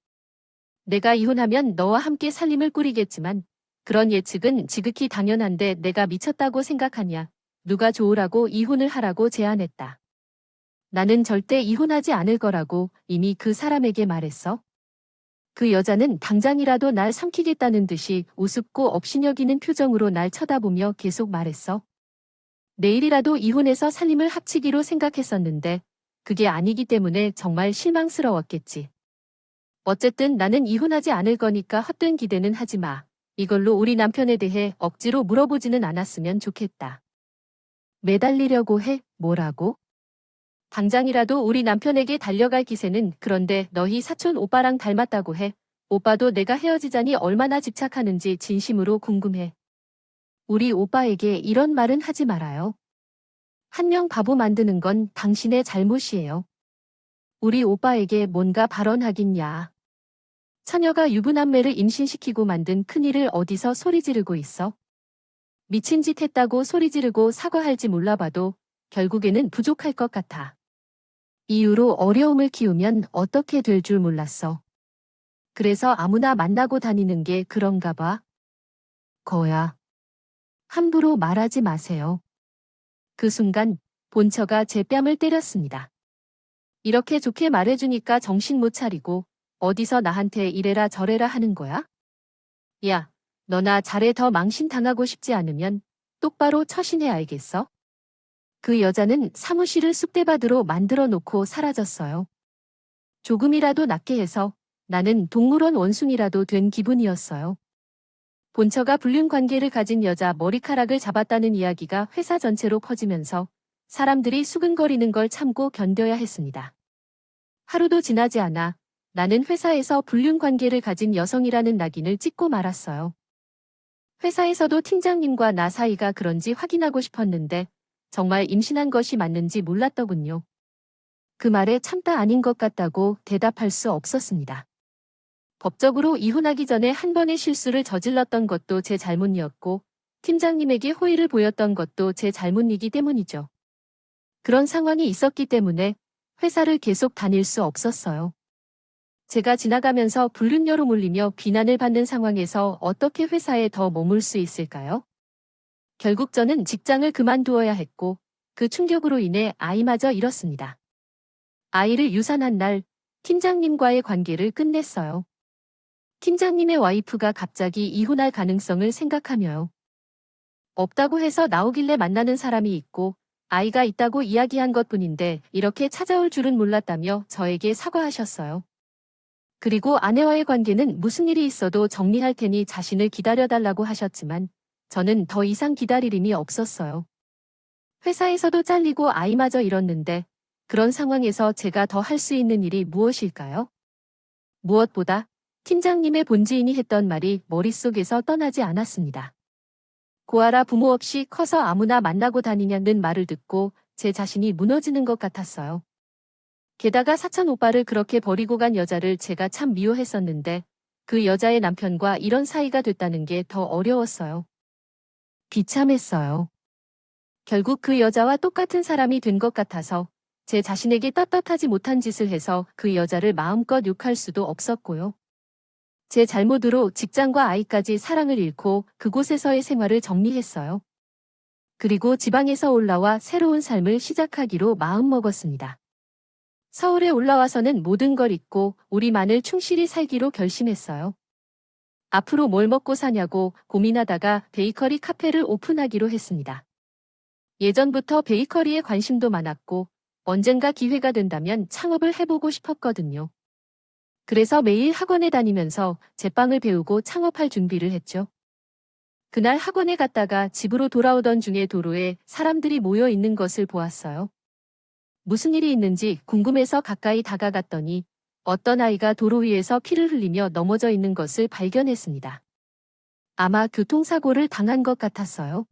내가 이혼하면 너와 함께 살림을 꾸리겠지만 그런 예측은 지극히 당연한데 내가 미쳤다고 생각하냐. 누가 좋으라고 이혼을 하라고 제안했다. 나는 절대 이혼하지 않을 거라고 이미 그 사람에게 말했어. 그 여자는 당장이라도 날 삼키겠다는 듯이 우습고 업신여기는 표정으로 날 쳐다보며 계속 말했어. 내일이라도 이혼해서 살림을 합치기로 생각했었는데 그게 아니기 때문에 정말 실망스러웠겠지. 어쨌든 나는 이혼하지 않을 거니까 헛된 기대는 하지 마. 이걸로 우리 남편에 대해 억지로 물어보지는 않았으면 좋겠다. 매달리려고 해? 뭐라고? 당장이라도 우리 남편에게 달려갈 기세는 그런데 너희 사촌 오빠랑 닮았다고 해. 오빠도 내가 헤어지자니 얼마나 집착하는지 진심으로 궁금해. 우리 오빠에게 이런 말은 하지 말아요. 한 명 바보 만드는 건 당신의 잘못이에요. 우리 오빠에게 뭔가 발언하긴야. 처녀가 유부남매를 임신시키고 만든 큰일을 어디서 소리 지르고 있어? 미친 짓 했다고 소리 지르고 사과할지 몰라봐도 결국에는 부족할 것 같아. 이유로 어려움을 키우면 어떻게 될 줄 몰랐어. 그래서 아무나 만나고 다니는 게 그런가 봐. 거야. 함부로 말하지 마세요. 그 순간 본처가 제 뺨을 때렸습니다. 이렇게 좋게 말해주니까 정신 못 차리고 어디서 나한테 이래라 저래라 하는 거야? 야, 너나 잘해 더 망신당하고 싶지 않으면 똑바로 처신해 알겠어? 그 여자는 사무실을 쑥대밭으로 만들어 놓고 사라졌어요. 조금이라도 낫게 해서 나는 동물원 원숭이라도 된 기분이었어요. 본처가 불륜 관계를 가진 여자 머리카락을 잡았다는 이야기가 회사 전체로 퍼지면서 사람들이 수근거리는 걸 참고 견뎌야 했습니다. 하루도 지나지 않아 나는 회사에서 불륜 관계를 가진 여성이라는 낙인을 찍고 말았어요. 회사에서도 팀장님과 나 사이가 그런지 확인하고 싶었는데 정말 임신한 것이 맞는지 몰랐더군요. 그 말에 참다 아닌 것 같다고 대답할 수 없었습니다. 법적으로 이혼하기 전에 한 번의 실수를 저질렀던 것도 제 잘못이었고 팀장님에게 호의를 보였던 것도 제 잘못이기 때문이죠. 그런 상황이 있었기 때문에 회사를 계속 다닐 수 없었어요. 제가 지나가면서 불륜녀로 몰리며 비난을 받는 상황에서 어떻게 회사에 더 머물 수 있을까요? 결국 저는 직장을 그만두어야 했고 그 충격으로 인해 아이마저 잃었습니다. 아이를 유산한 날 팀장님과의 관계를 끝냈어요. 팀장님의 와이프가 갑자기 이혼할 가능성을 생각하며요. 없다고 해서 나오길래 만나는 사람이 있고 아이가 있다고 이야기한 것뿐인데 이렇게 찾아올 줄은 몰랐다며 저에게 사과하셨어요. 그리고 아내와의 관계는 무슨 일이 있어도 정리할 테니 자신을 기다려달라고 하셨지만 저는 더 이상 기다릴 힘이 없었어요. 회사에서도 잘리고 아이마저 잃었는데 그런 상황에서 제가 더 할 수 있는 일이 무엇일까요? 무엇보다 팀장님의 본지인이 했던 말이 머릿속에서 떠나지 않았습니다. 고아라 부모 없이 커서 아무나 만나고 다니냐는 말을 듣고 제 자신이 무너지는 것 같았어요. 게다가 사촌 오빠를 그렇게 버리고 간 여자를 제가 참 미워했었는데 그 여자의 남편과 이런 사이가 됐다는 게 더 어려웠어요. 비참했어요. 결국 그 여자와 똑같은 사람이 된 것 같아서 제 자신에게 떳떳하지 못한 짓을 해서 그 여자를 마음껏 욕할 수도 없었고요. 제 잘못으로 직장과 아이까지 사랑을 잃고 그곳에서의 생활을 정리했어요. 그리고 지방에서 올라와 새로운 삶을 시작하기로 마음먹었습니다. 서울에 올라와서는 모든 걸 잊고 우리만을 충실히 살기로 결심했어요. 앞으로 뭘 먹고 사냐고 고민하다가 베이커리 카페를 오픈하기로 했습니다. 예전부터 베이커리에 관심도 많았고 언젠가 기회가 된다면 창업을 해보고 싶었거든요. 그래서 매일 학원에 다니면서 제빵을 배우고 창업할 준비를 했죠. 그날 학원에 갔다가 집으로 돌아오던 중에 도로에 사람들이 모여 있는 것을 보았어요. 무슨 일이 있는지 궁금해서 가까이 다가갔더니 어떤 아이가 도로 위에서 피를 흘리며 넘어져 있는 것을 발견했습니다. 아마 교통사고를 당한 것 같았어요.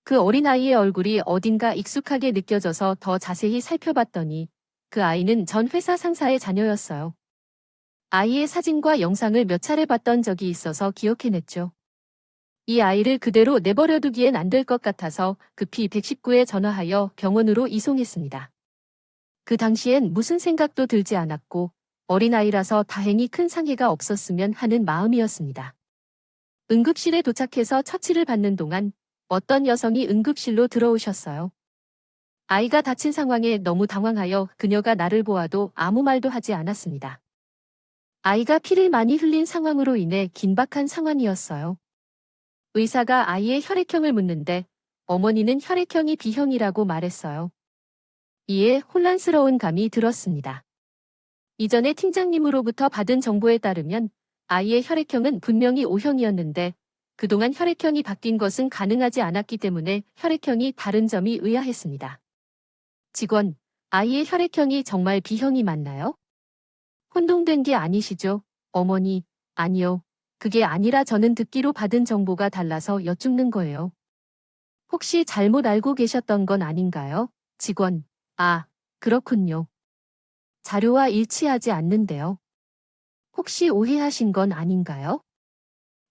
그 어린아이의 얼굴이 어딘가 익숙하게 느껴져서 더 자세히 살펴봤더니 그 아이는 전 회사 상사의 자녀였어요. 아이의 사진과 영상을 몇 차례 봤던 적이 있어서 기억해냈죠. 이 아이를 그대로 내버려두기엔 안 될 것 같아서 급히 119에 전화하여 병원으로 이송했습니다. 그 당시엔 무슨 생각도 들지 않았고 어린아이라서 다행히 큰 상해가 없었으면 하는 마음이었습니다. 응급실에 도착해서 처치를 받는 동안 어떤 여성이 응급실로 들어오셨어요. 아이가 다친 상황에 너무 당황하여 그녀가 나를 보아도 아무 말도 하지 않았습니다. 아이가 피를 많이 흘린 상황으로 인해 긴박한 상황이었어요. 의사가 아이의 혈액형을 묻는데 어머니는 혈액형이 B형이라고 말했어요. 이에 혼란스러운 감이 들었습니다. 이전에 팀장님으로부터 받은 정보에 따르면 아이의 혈액형은 분명히 O형이었는데 그동안 혈액형이 바뀐 것은 가능하지 않았기 때문에 혈액형이 다른 점이 의아했습니다. 직원, 아이의 혈액형이 정말 B형이 맞나요? 혼동된 게 아니시죠? 어머니, 아니요. 그게 아니라 저는 듣기로 받은 정보가 달라서 여쭙는 거예요. 혹시 잘못 알고 계셨던 건 아닌가요? 직원, 아, 그렇군요. 자료와 일치하지 않는데요. 혹시 오해하신 건 아닌가요?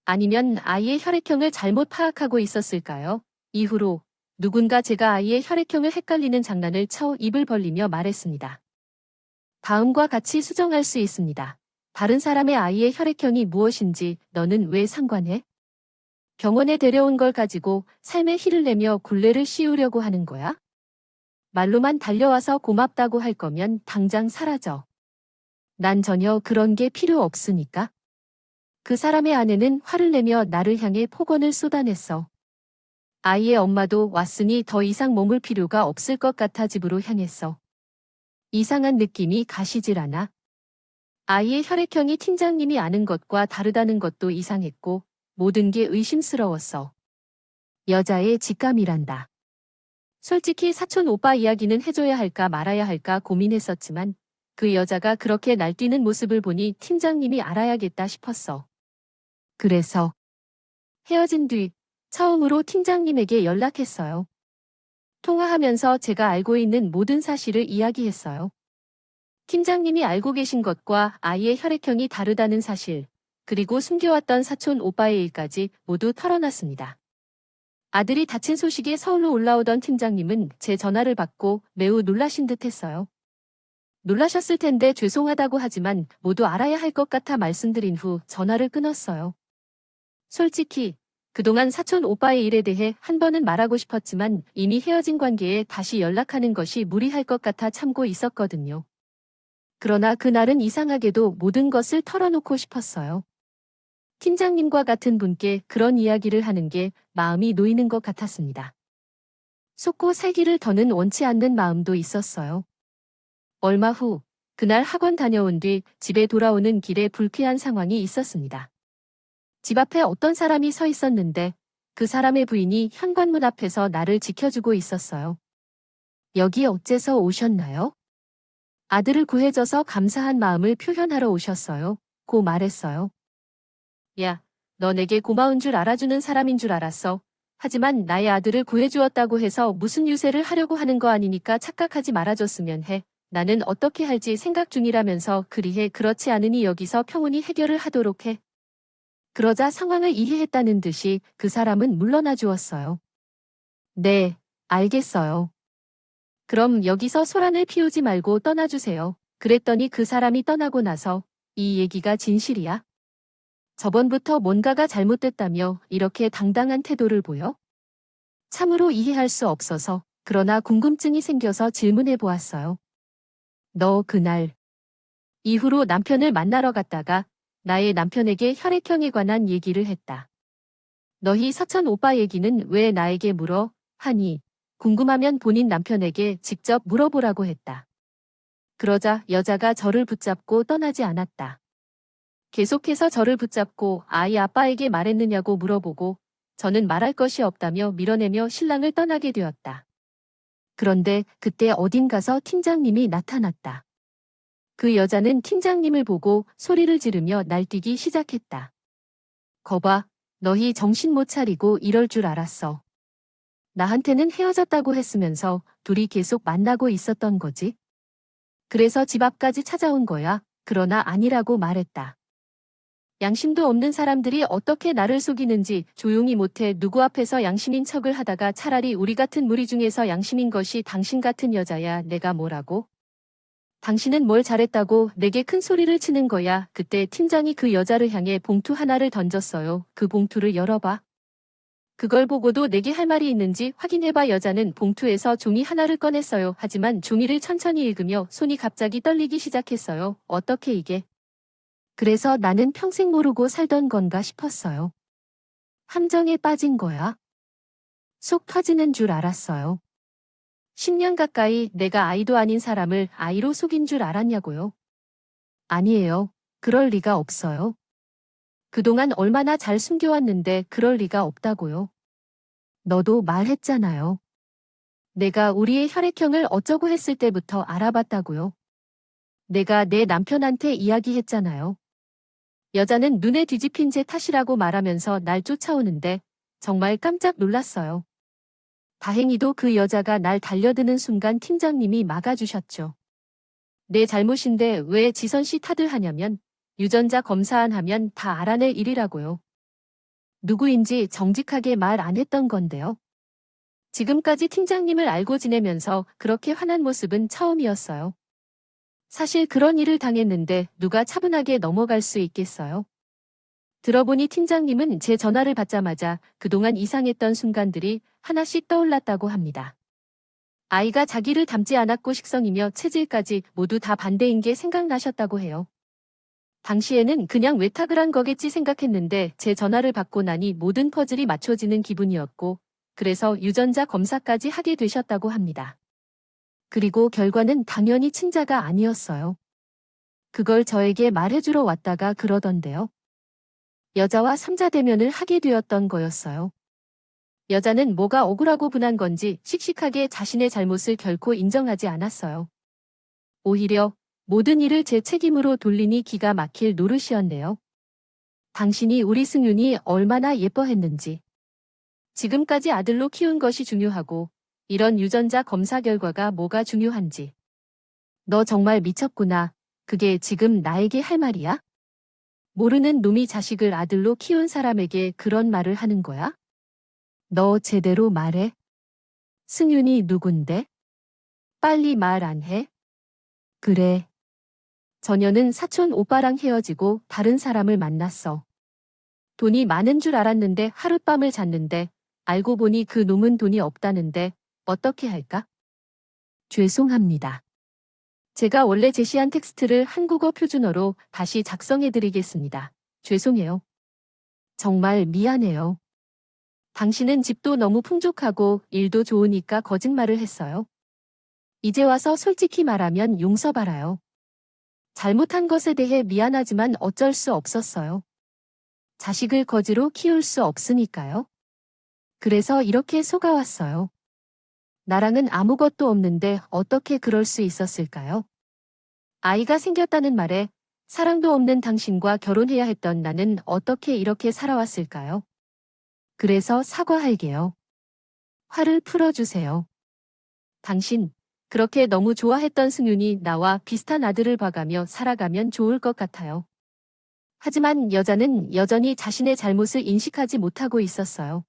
아니면 아이의 혈액형을 잘못 파악하고 있었을까요? 이후로 누군가 제가 아이의 혈액형을 헷갈리는 장난을 쳐 입을 벌리며 말했습니다. 다음과 같이 수정할 수 있습니다. 다른 사람의 아이의 혈액형이 무엇인지 너는 왜 상관해? 병원에 데려온 걸 가지고 삶에 희를 내며 굴레를 씌우려고 하는 거야? 말로만 달려와서 고맙다고 할 거면 당장 사라져. 난 전혀 그런 게 필요 없으니까. 그 사람의 아내는 화를 내며 나를 향해 폭언을 쏟아냈어. 아이의 엄마도 왔으니 더 이상 머물 필요가 없을 것 같아 집으로 향했어. 이상한 느낌이 가시질 않아? 아이의 혈액형이 팀장님이 아는 것과 다르다는 것도 이상했고 모든 게 의심스러웠어. 여자의 직감이란다. 솔직히 사촌 오빠 이야기는 해줘야 할까 말아야 할까 고민했었지만 그 여자가 그렇게 날뛰는 모습을 보니 팀장님이 알아야겠다 싶었어. 그래서 헤어진 뒤 처음으로 팀장님에게 연락했어요. 통화하면서 제가 알고 있는 모든 사실을 이야기했어요. 팀장님이 알고 계신 것과 아이의 혈액형이 다르다는 사실, 그리고 숨겨왔던 사촌 오빠의 일까지 모두 털어놨습니다. 아들이 다친 소식에 서울로 올라오던 팀장님은 제 전화를 받고 매우 놀라신 듯 했어요. 놀라셨을 텐데 죄송하다고 하지만 모두 알아야 할 것 같아 말씀드린 후 전화를 끊었어요. 솔직히 그동안 사촌 오빠의 일에 대해 한 번은 말하고 싶었지만 이미 헤어진 관계에 다시 연락하는 것이 무리할 것 같아 참고 있었거든요. 그러나 그날은 이상하게도 모든 것을 털어놓고 싶었어요. 팀장님과 같은 분께 그런 이야기를 하는 게 마음이 놓이는 것 같았습니다. 속고 살기를 더는 원치 않는 마음도 있었어요. 얼마 후, 그날 학원 다녀온 뒤 집에 돌아오는 길에 불쾌한 상황이 있었습니다. 집 앞에 어떤 사람이 서 있었는데 그 사람의 부인이 현관문 앞에서 나를 지켜주고 있었어요. 여기 어째서 오셨나요? 아들을 구해줘서 감사한 마음을 표현하러 오셨어요. 고 말했어요. 야, 너 내게 고마운 줄 알아주는 사람인 줄 알았어. 하지만 나의 아들을 구해주었다고 해서 무슨 유세를 하려고 하는 거 아니니까 착각하지 말아줬으면 해. 나는 어떻게 할지 생각 중이라면서 그리해 그렇지 않으니 여기서 평온히 해결을 하도록 해. 그러자 상황을 이해했다는 듯이 그 사람은 물러나 주었어요. 네, 알겠어요. 그럼 여기서 소란을 피우지 말고 떠나주세요. 그랬더니 그 사람이 떠나고 나서 이 얘기가 진실이야? 저번부터 뭔가가 잘못됐다며 이렇게 당당한 태도를 보여? 참으로 이해할 수 없어서 그러나 궁금증이 생겨서 질문해 보았어요. 너 그날 이후로 남편을 만나러 갔다가 나의 남편에게 혈액형에 관한 얘기를 했다. 너희 사촌 오빠 얘기는 왜 나에게 물어? 하니 궁금하면 본인 남편에게 직접 물어보라고 했다. 그러자 여자가 저를 붙잡고 떠나지 않았다. 계속해서 저를 붙잡고 아이 아빠에게 말했느냐고 물어보고 저는 말할 것이 없다며 밀어내며 신랑을 떠나게 되었다. 그런데 그때 어딘가서 팀장님이 나타났다. 그 여자는 팀장님을 보고 소리를 지르며 날뛰기 시작했다. 거봐, 너희 정신 못 차리고 이럴 줄 알았어. 나한테는 헤어졌다고 했으면서 둘이 계속 만나고 있었던 거지. 그래서 집 앞까지 찾아온 거야. 그러나 아니라고 말했다. 양심도 없는 사람들이 어떻게 나를 속이는지 조용히 못해 누구 앞에서 양심인 척을 하다가 차라리 우리 같은 무리 중에서 양심인 것이 당신 같은 여자야. 내가 뭐라고? 당신은 뭘 잘했다고 내게 큰 소리를 치는 거야. 그때 팀장이 그 여자를 향해 봉투 하나를 던졌어요. 그 봉투를 열어봐. 그걸 보고도 내게 할 말이 있는지 확인해봐. 여자는 봉투에서 종이 하나를 꺼냈어요. 하지만 종이를 천천히 읽으며 손이 갑자기 떨리기 시작했어요. 어떻게 이게? 그래서 나는 평생 모르고 살던 건가 싶었어요. 함정에 빠진 거야. 속 터지는 줄 알았어요. 10년 가까이 내가 아이도 아닌 사람을 아이로 속인 줄 알았냐고요. 아니에요. 그럴 리가 없어요. 그동안 얼마나 잘 숨겨왔는데 그럴 리가 없다고요. 너도 말했잖아요. 내가 우리의 혈액형을 어쩌고 했을 때부터 알아봤다고요. 내가 내 남편한테 이야기했잖아요. 여자는 눈에 뒤집힌 제 탓이라고 말하면서 날 쫓아오는데 정말 깜짝 놀랐어요. 다행히도 그 여자가 날 달려드는 순간 팀장님이 막아주셨죠. 내 잘못인데 왜 지선 씨 탓을 하냐면 유전자 검사안 하면 다 알아낼 일이라고요. 누구인지 정직하게 말 안 했던 건데요. 지금까지 팀장님을 알고 지내면서 그렇게 화난 모습은 처음이었어요. 사실 그런 일을 당했는데 누가 차분하게 넘어갈 수 있겠어요? 들어보니 팀장님은 제 전화를 받자마자 그동안 이상했던 순간들이 하나씩 떠올랐다고 합니다. 아이가 자기를 닮지 않았고 식성이며 체질까지 모두 다 반대인 게 생각나셨다고 해요. 당시에는 그냥 외탁을 한 거겠지 생각했는데 제 전화를 받고 나니 모든 퍼즐이 맞춰지는 기분이었고 그래서 유전자 검사까지 하게 되셨다고 합니다. 그리고 결과는 당연히 친자가 아니었어요. 그걸 저에게 말해주러 왔다가 그러던데요. 여자와 삼자 대면을 하게 되었던 거였어요. 여자는 뭐가 억울하고 분한 건지 씩씩하게 자신의 잘못을 결코 인정하지 않았어요. 오히려 모든 일을 제 책임으로 돌리니 기가 막힐 노릇이었네요. 당신이 우리 승윤이 얼마나 예뻐했는지. 지금까지 아들로 키운 것이 중요하고 이런 유전자 검사 결과가 뭐가 중요한지. 너 정말 미쳤구나. 그게 지금 나에게 할 말이야? 모르는 놈이 자식을 아들로 키운 사람에게 그런 말을 하는 거야? 너 제대로 말해. 승윤이 누군데? 빨리 말 안 해? 그래. 전혀는 사촌 오빠랑 헤어지고 다른 사람을 만났어. 돈이 많은 줄 알았는데 하룻밤을 잤는데 알고 보니 그 놈은 돈이 없다는데 어떻게 할까? 죄송합니다. 제가 원래 제시한 텍스트를 한국어 표준어로 다시 작성해드리겠습니다. 죄송해요. 정말 미안해요. 당신은 집도 너무 풍족하고 일도 좋으니까 거짓말을 했어요. 이제 와서 솔직히 말하면 용서받아요. 잘못한 것에 대해 미안하지만 어쩔 수 없었어요. 자식을 거지로 키울 수 없으니까요. 그래서 이렇게 속아왔어요. 나랑은 아무것도 없는데 어떻게 그럴 수 있었을까요? 아이가 생겼다는 말에 사랑도 없는 당신과 결혼해야 했던 나는 어떻게 이렇게 살아왔을까요? 그래서 사과할게요. 화를 풀어주세요. 당신, 그렇게 너무 좋아했던 승윤이 나와 비슷한 아들을 봐가며 살아가면 좋을 것 같아요. 하지만 여자는 여전히 자신의 잘못을 인식하지 못하고 있었어요.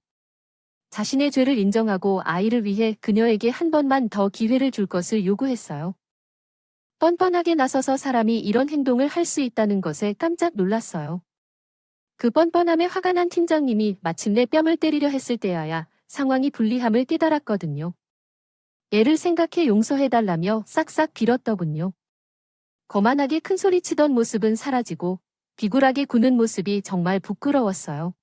자신의 죄를 인정하고 아이를 위해 그녀에게 한 번만 더 기회를 줄 것을 요구했어요. 뻔뻔하게 나서서 사람이 이런 행동을 할 수 있다는 것에 깜짝 놀랐어요. 그 뻔뻔함에 화가 난 팀장님이 마침내 뺨을 때리려 했을 때야야 상황이 불리함을 깨달았거든요. 애를 생각해 용서해달라며 싹싹 빌었더군요. 거만하게 큰소리치던 모습은 사라지고 비굴하게 구는 모습이 정말 부끄러웠어요.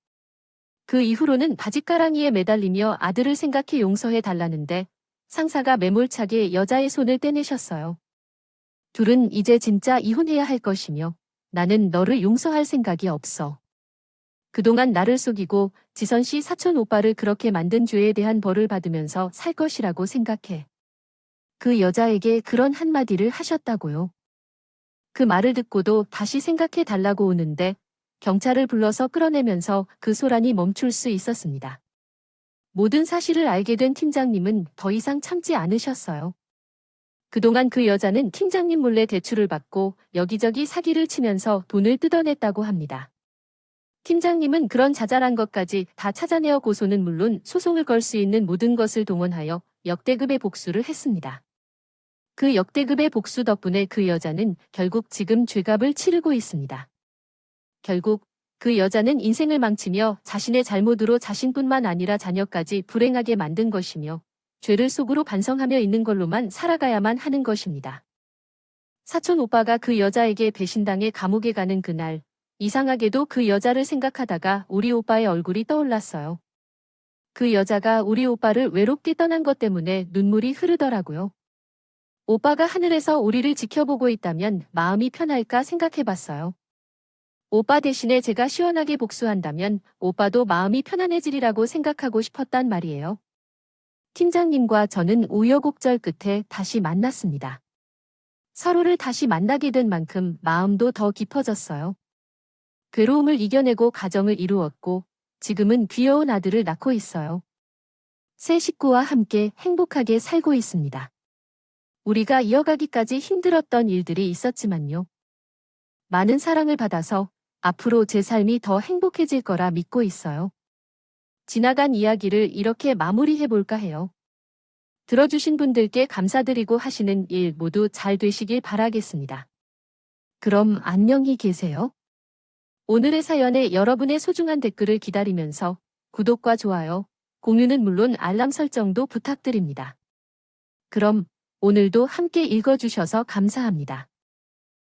그 이후로는 바짓가랑이에 매달리며 아들을 생각해 용서해달라는데 상사가 매몰차게 여자의 손을 떼내셨어요. 둘은 이제 진짜 이혼해야 할 것이며 나는 너를 용서할 생각이 없어. 그동안 나를 속이고 지선 씨 사촌 오빠를 그렇게 만든 죄에 대한 벌을 받으면서 살 것이라고 생각해. 그 여자에게 그런 한마디를 하셨다고요. 그 말을 듣고도 다시 생각해 달라고 오는데 경찰을 불러서 끌어내면서 그 소란이 멈출 수 있었습니다. 모든 사실을 알게 된 팀장님은 더 이상 참지 않으셨어요. 그동안 그 여자는 팀장님 몰래 대출을 받고 여기저기 사기를 치면서 돈을 뜯어냈다고 합니다. 팀장님은 그런 자잘한 것까지 다 찾아내어 고소는 물론 소송을 걸 수 있는 모든 것을 동원하여 역대급의 복수를 했습니다. 그 역대급의 복수 덕분에 그 여자는 결국 지금 죄값을 치르고 있습니다. 결국 그 여자는 인생을 망치며 자신의 잘못으로 자신뿐만 아니라 자녀까지 불행하게 만든 것이며 죄를 속으로 반성하며 있는 걸로만 살아가야만 하는 것입니다. 사촌 오빠가 그 여자에게 배신당해 감옥에 가는 그날, 이상하게도 그 여자를 생각하다가 우리 오빠의 얼굴이 떠올랐어요. 그 여자가 우리 오빠를 외롭게 떠난 것 때문에 눈물이 흐르더라고요. 오빠가 하늘에서 우리를 지켜보고 있다면 마음이 편할까 생각해봤어요. 오빠 대신에 제가 시원하게 복수한다면 오빠도 마음이 편안해지리라고 생각하고 싶었단 말이에요. 팀장님과 저는 우여곡절 끝에 다시 만났습니다. 서로를 다시 만나게 된 만큼 마음도 더 깊어졌어요. 괴로움을 이겨내고 가정을 이루었고 지금은 귀여운 아들을 낳고 있어요. 새 식구와 함께 행복하게 살고 있습니다. 우리가 이어가기까지 힘들었던 일들이 있었지만요. 많은 사랑을 받아서 앞으로 제 삶이 더 행복해질 거라 믿고 있어요. 지나간 이야기를 이렇게 마무리해볼까 해요. 들어주신 분들께 감사드리고 하시는 일 모두 잘 되시길 바라겠습니다. 그럼 안녕히 계세요. 오늘의 사연에 여러분의 소중한 댓글을 기다리면서 구독과 좋아요, 공유는 물론 알람 설정도 부탁드립니다. 그럼 오늘도 함께 읽어주셔서 감사합니다.